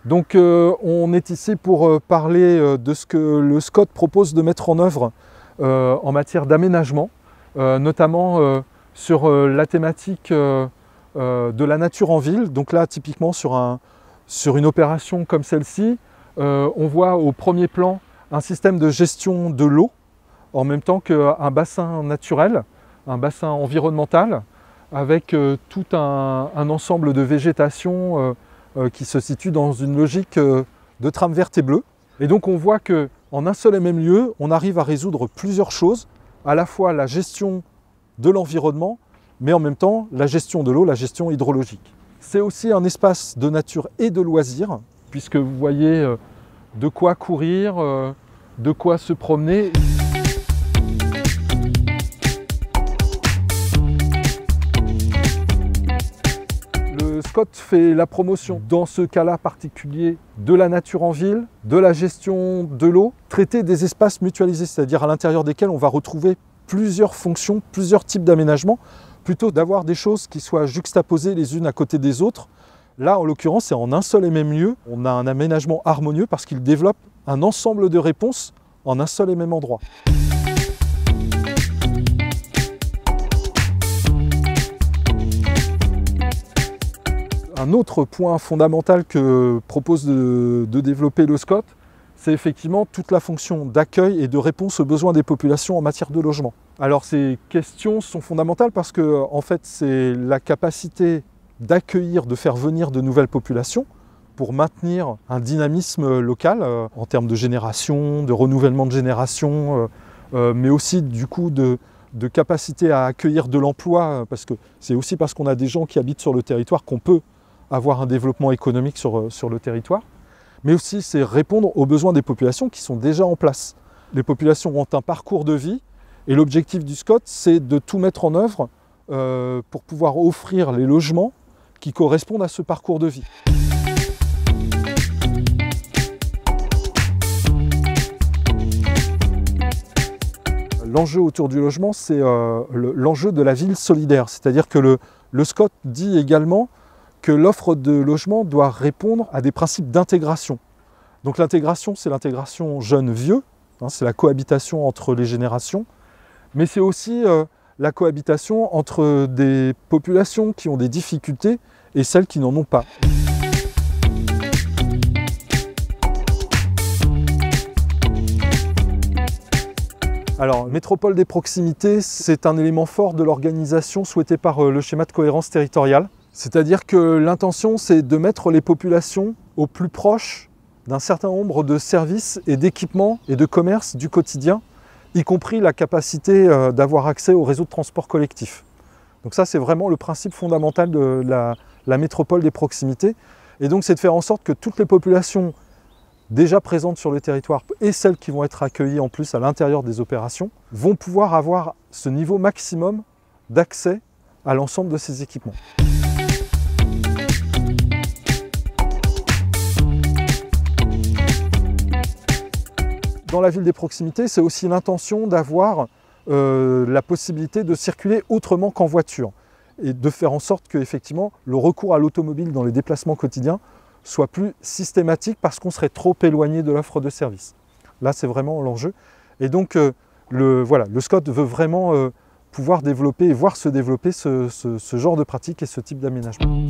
Donc on est ici pour parler de ce que le SCOT propose de mettre en œuvre en matière d'aménagement, notamment sur la thématique de la nature en ville. Donc là, typiquement sur une opération comme celle-ci, on voit au premier plan un système de gestion de l'eau, en même temps qu'un bassin naturel, un bassin environnemental, avec tout un ensemble de végétation qui se situe dans une logique de trame verte et bleue. Et donc on voit qu'en un seul et même lieu, on arrive à résoudre plusieurs choses, à la fois la gestion de l'environnement, mais en même temps la gestion de l'eau, la gestion hydrologique. C'est aussi un espace de nature et de loisirs, puisque vous voyez de quoi courir, de quoi se promener. Le SCOT fait la promotion, dans ce cas-là particulier, de la nature en ville, de la gestion de l'eau, traiter des espaces mutualisés, c'est-à-dire à l'intérieur desquels on va retrouver plusieurs fonctions, plusieurs types d'aménagements, plutôt d'avoir des choses qui soient juxtaposées les unes à côté des autres. Là, en l'occurrence, c'est en un seul et même lieu. On a un aménagement harmonieux parce qu'il développe un ensemble de réponses en un seul et même endroit. Un autre point fondamental que propose de développer le SCOT, c'est effectivement toute la fonction d'accueil et de réponse aux besoins des populations en matière de logement. Alors ces questions sont fondamentales parce que en fait, c'est la capacité d'accueillir, de faire venir de nouvelles populations pour maintenir un dynamisme local en termes de génération, de renouvellement de génération, mais aussi du coup de capacité à accueillir de l'emploi, parce que c'est aussi parce qu'on a des gens qui habitent sur le territoire qu'on peut avoir un développement économique sur le territoire, mais aussi c'est répondre aux besoins des populations qui sont déjà en place. Les populations ont un parcours de vie et l'objectif du SCOT, c'est de tout mettre en œuvre pour pouvoir offrir les logements qui correspondent à ce parcours de vie. L'enjeu autour du logement, c'est l'enjeu de la ville solidaire, c'est-à-dire que le SCOT dit également que l'offre de logement doit répondre à des principes d'intégration. Donc l'intégration, c'est l'intégration jeune-vieux, hein, c'est la cohabitation entre les générations, mais c'est aussi la cohabitation entre des populations qui ont des difficultés et celles qui n'en ont pas. Alors, métropole des proximités, c'est un élément fort de l'organisation souhaitée par le schéma de cohérence territoriale. C'est-à-dire que l'intention, c'est de mettre les populations au plus proche d'un certain nombre de services et d'équipements et de commerces du quotidien, y compris la capacité d'avoir accès au réseau de transport collectif. Donc ça, c'est vraiment le principe fondamental de la métropole des proximités. Et donc, c'est de faire en sorte que toutes les populations déjà présentes sur le territoire et celles qui vont être accueillies en plus à l'intérieur des opérations vont pouvoir avoir ce niveau maximum d'accès à l'ensemble de ces équipements. Dans la ville des proximités, c'est aussi l'intention d'avoir la possibilité de circuler autrement qu'en voiture et de faire en sorte que effectivement, le recours à l'automobile dans les déplacements quotidiens soit plus systématique parce qu'on serait trop éloigné de l'offre de service. Là, c'est vraiment l'enjeu. Et donc, le SCOT veut vraiment pouvoir développer et voir se développer ce genre de pratique et ce type d'aménagement.